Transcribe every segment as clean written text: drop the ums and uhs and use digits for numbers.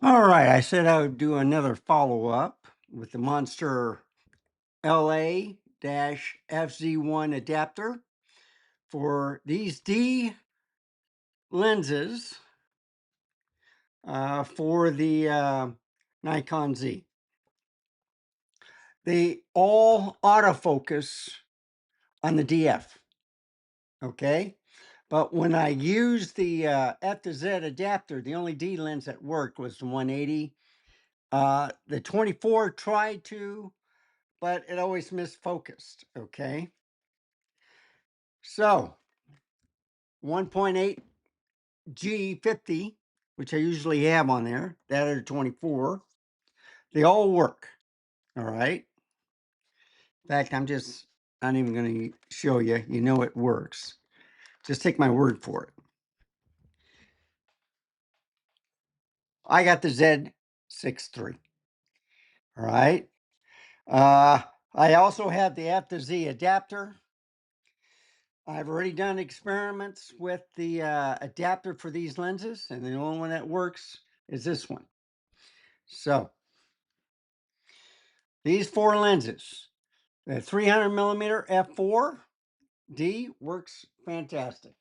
All right, I said I would do another follow-up with the Monster LA-FZ1 adapter for these D lenses for the Nikon Z. They all autofocus on the DF, okay? But when I used the F to Z adapter, the only D lens that worked was the 180. The 24 tried to, but it always misfocused, okay? So 1.8 G50, which I usually have on there, that or 24, they all work, all right? In fact, I'm just not even going to show you. You know it works. Just take my word for it. I got the Z6III, all right? I also have the F to Z adapter. I've already done experiments with the adapter for these lenses, and the only one that works is this one. So these four lenses, the 300 millimeter f4D works fantastic.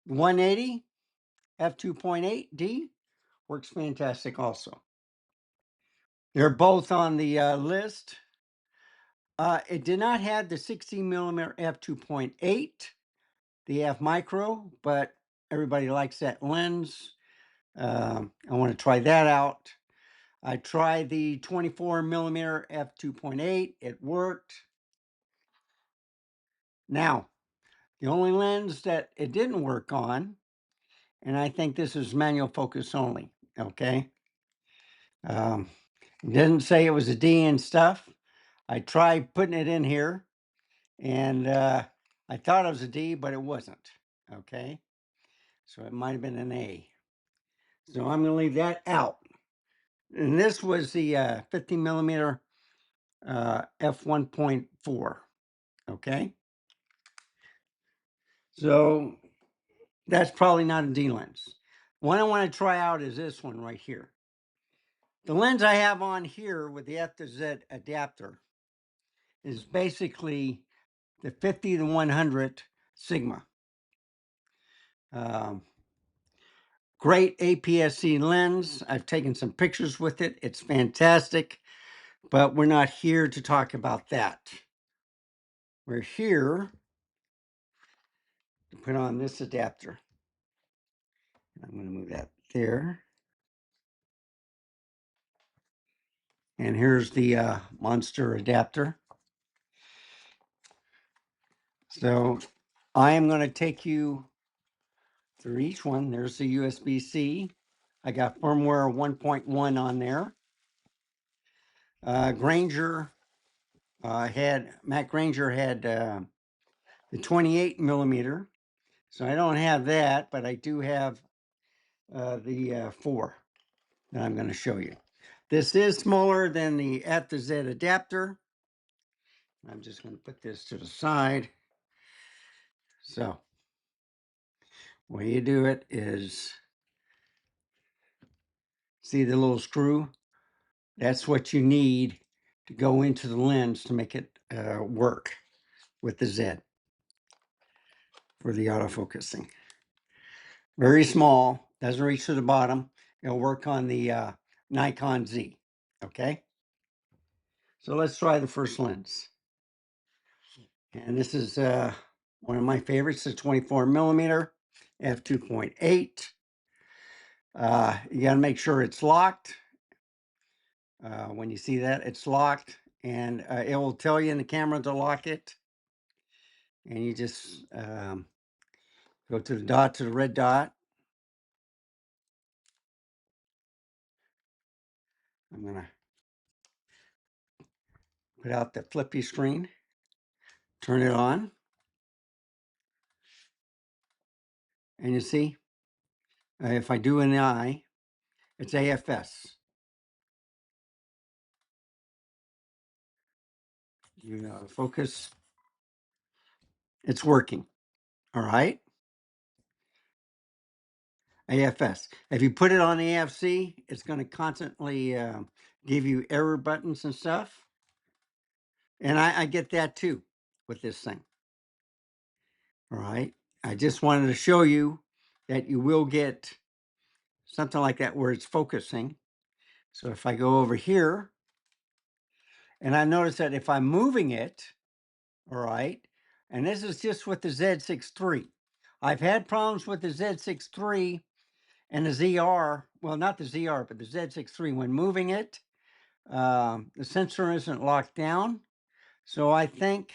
180 f2.8D works fantastic also. They're both on the list. It did not have the 16 millimeter f2.8, the f micro, but everybody likes that lens. I want to try that out. I tried the 24 millimeter f2.8. It worked. Now, the only lens that it didn't work on, and I think this is manual focus only, okay? It didn't say it was a D and stuff. I tried putting it in here, and I thought it was a D, but it wasn't, okay? So it might have been an A. So I'm going to leave that out. And this was the 50 millimeter f1.4, okay? So that's probably not a D lens. One I want to try out is this one right here. The lens I have on here with the F to Z adapter is basically the 50 to 100 Sigma. Great APS-C lens. I've taken some pictures with it. It's fantastic, but we're not here to talk about that. We're here to put on this adapter. I'm going to move that there. And here's the Monster adapter. So I am going to take you through each one. There's the USB-C. I got firmware 1.1 on there. Matt Granger had the 28 millimeter. So I don't have that, but I do have the 4 that I'm going to show you. This is smaller than the F to Z adapter. I'm just going to put this to the side. So the way you do it is, see the little screw? That's what you need to go into the lens to make it work with the Z for the autofocusing. Very small, doesn't reach to the bottom. It'll work on the Nikon Z, okay? So let's try the first lens. And this is one of my favorites, the 24 millimeter f2.8. You got to make sure it's locked. When you see that, it's locked, and it will tell you in the camera to lock it. And you just go to the dot, to the red dot. I'm going to put out the flippy screen, turn it on, and you see, if I do an eye, it's AFS. You focus, it's working, all right? AFS. If you put it on AFC, it's going to constantly give you error buttons and stuff. And I get that too with this thing. All right. I just wanted to show you that you will get something like that where it's focusing. So if I go over here, and I notice that if I'm moving it, all right, and this is just with the Z6III. I've had problems with the Z6III and the ZR, well, not the ZR, but the Z6III. When moving it, the sensor isn't locked down. So I think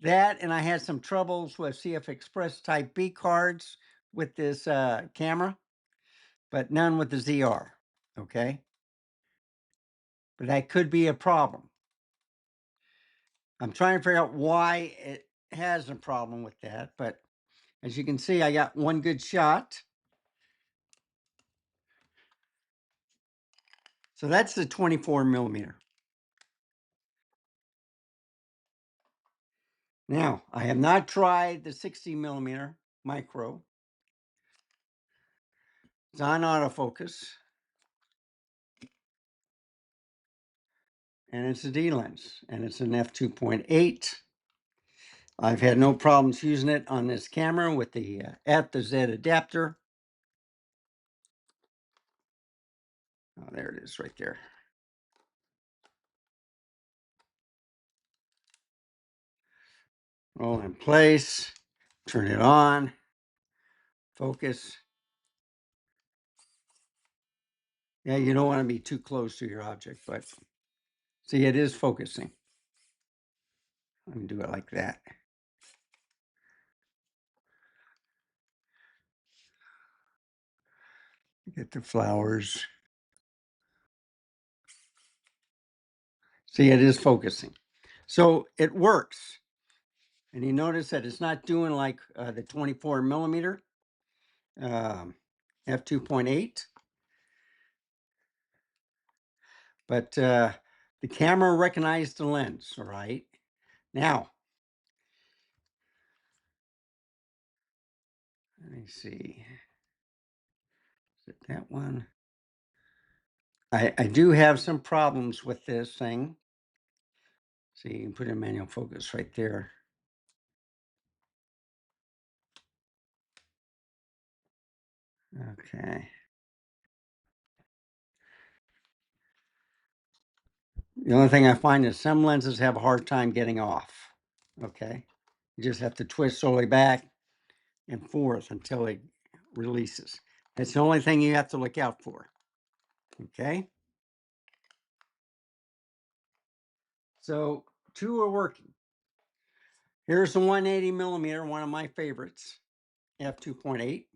that, and I had some troubles with CF Express Type B cards with this camera, but none with the ZR, okay? But that could be a problem. I'm trying to figure out why it has a problem with that, but as you can see, I got one good shot. So that's the 24 millimeter. Now, I have not tried the 60 millimeter micro. It's on autofocus. And it's a D lens, and it's an f2.8. I've had no problems using it on this camera with the F to Z adapter. Oh, there it is right there. Roll in place, turn it on, focus. Yeah, you don't want to be too close to your object, but see, it is focusing. Let me do it like that. Get the flowers. See, it is focusing. So it works. And you notice that it's not doing like the 24 millimeter f2.8. But the camera recognized the lens, all right? Now, let me see. Is it that one? I do have some problems with this thing. See, you can put in manual focus right there. Okay. The only thing I find is some lenses have a hard time getting off. Okay. You just have to twist slowly back and forth until it releases. That's the only thing you have to look out for. Okay. So two are working. Here's the 180 millimeter, one of my favorites, f2.8.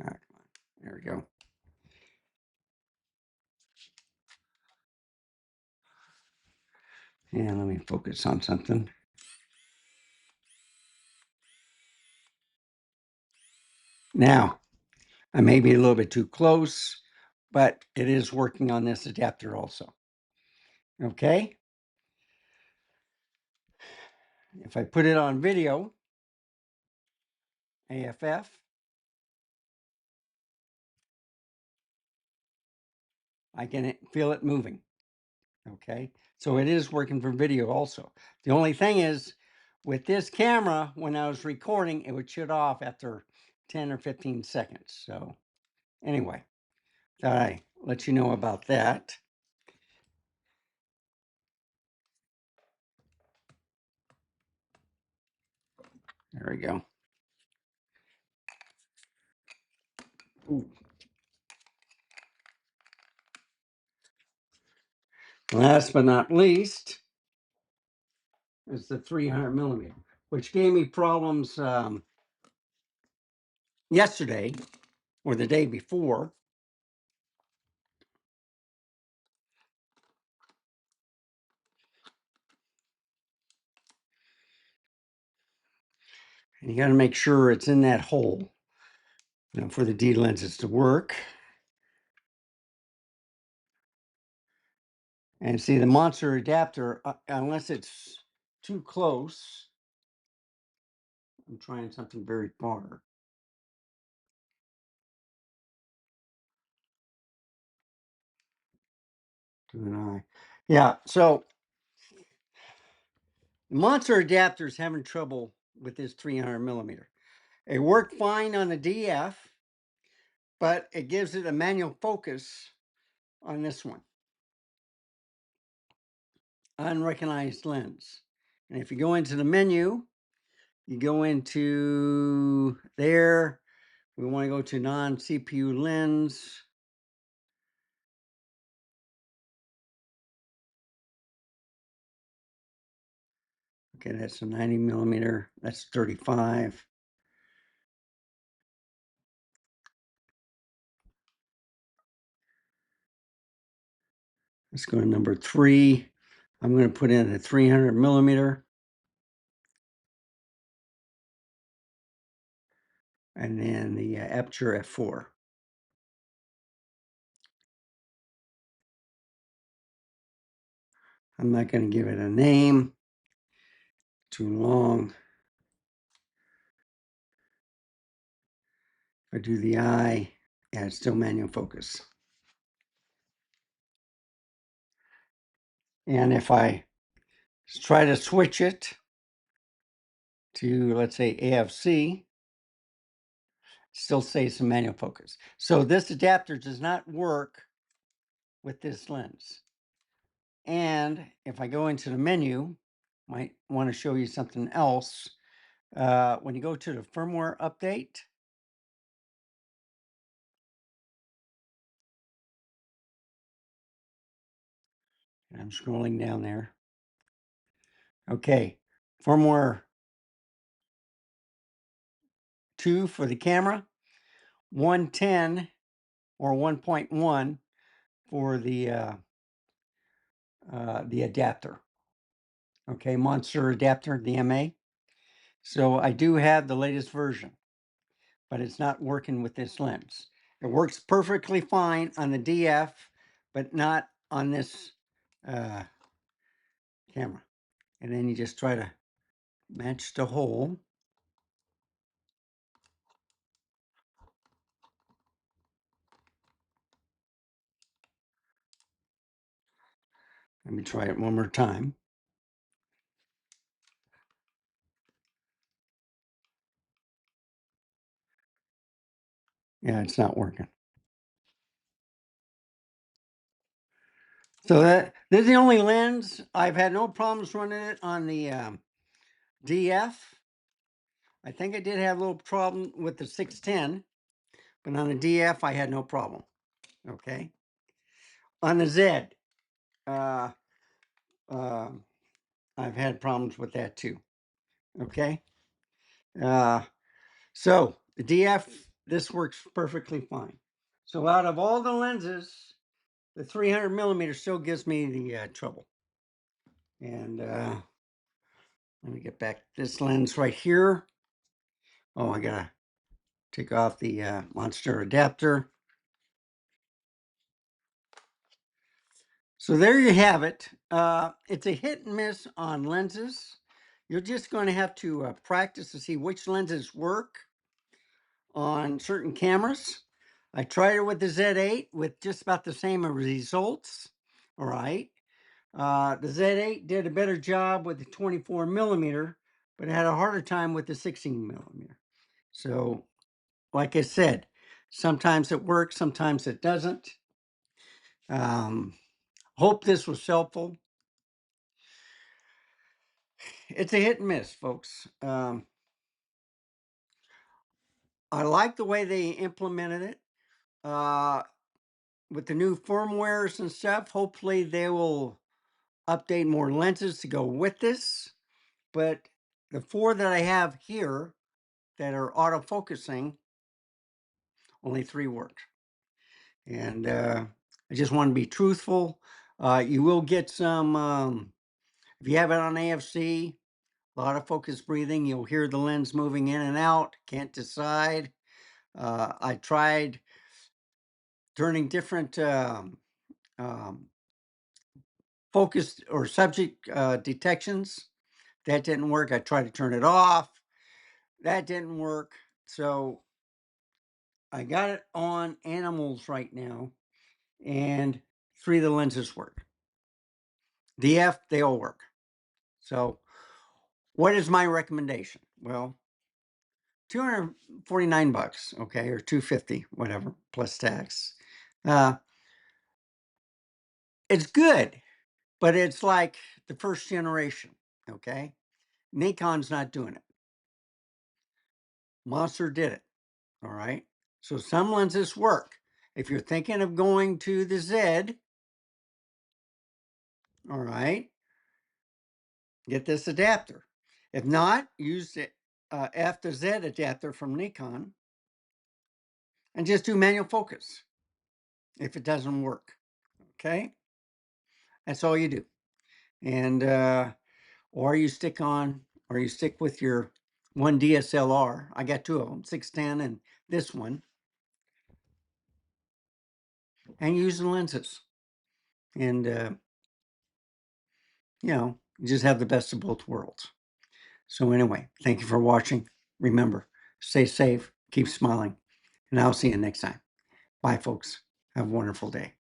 All right, there we go. And let me focus on something. Now, I may be a little bit too close, but it is working on this adapter also. Okay. If I put it on video, AFF, I can feel it moving. Okay. So it is working for video also. The only thing is, with this camera, when I was recording, it would shut off after 10 or 15 seconds. So anyway, thought I'd let you know about that. There we go. Ooh. Last but not least is the 300 millimeter, which gave me problems yesterday or the day before. And you got to make sure it's in that hole, for the D lenses to work. And see the monster adapter, unless it's too close, I'm trying something very far. To an eye. Yeah, so the monster adapter is having trouble with this 300 millimeter. It worked fine on the DF, but it gives it a manual focus on this one. Unrecognized lens. And if you go into the menu, you go into there. We want to go to non-CPU lens. Okay, that's a 90 millimeter. That's 35. Let's go to number 3. I'm going to put in a 300 millimeter. And then the aperture f4. I'm not going to give it a name. Too long. If I do the eye, yeah, it's still manual focus. And if I try to switch it to, let's say, AFC, still stays in manual focus. So this adapter does not work with this lens. And if I go into the menu, might want to show you something else. When you go to the firmware update, and I'm scrolling down there. Okay, firmware 2 for the camera, 110 or 1.1 for the adapter. Okay, monster adapter, the MA. So I do have the latest version, but it's not working with this lens. It works perfectly fine on the DF, but not on this camera. And then you just try to match the hole. Let me try it one more time. Yeah, it's not working. So this is the only lens. I've had no problems running it on the DF. I think I did have a little problem with the 610, but on the DF, I had no problem. Okay. On the Z, uh, uh, I've had problems with that too. Okay. So the DF, this works perfectly fine. So out of all the lenses, the 300 millimeter still gives me the trouble. And let me get back this lens right here. Oh, I gotta take off the monster adapter. So there you have it. It's a hit and miss on lenses. You're just going to have to practice to see which lenses work on certain cameras. I tried it with the Z8 with just about the same results. All right. The Z8 did a better job with the 24 millimeter, but had a harder time with the 16 millimeter. So, like I said, sometimes it works, sometimes it doesn't. Hope this was helpful. It's a hit and miss, folks. I like the way they implemented it with the new firmwares and stuff. Hopefully, they will update more lenses to go with this. But the 4 that I have here that are autofocusing, only 3 work. And I just want to be truthful. You will get some, if you have it on AFC, a lot of focus breathing. You'll hear the lens moving in and out. Can't decide. I tried turning different focus or subject detections. That didn't work. I tried to turn it off. That didn't work. So I got it on animals right now, and 3 of the lenses work. DF, they all work. So what is my recommendation? Well, 249 bucks, okay, or 250, whatever, plus tax. It's good, but it's like the first generation, okay? Nikon's not doing it. Monster did it, all right? So some lenses work. If you're thinking of going to the Z, all right, get this adapter. If not, use the F to Z adapter from Nikon and just do manual focus if it doesn't work, okay? That's all you do. And or you stick with your one DSLR. I got 2 of them, 610 and this one, and use the lenses. And you just have the best of both worlds. So anyway, thank you for watching. Remember, stay safe, keep smiling, and I'll see you next time. Bye, folks. Have a wonderful day.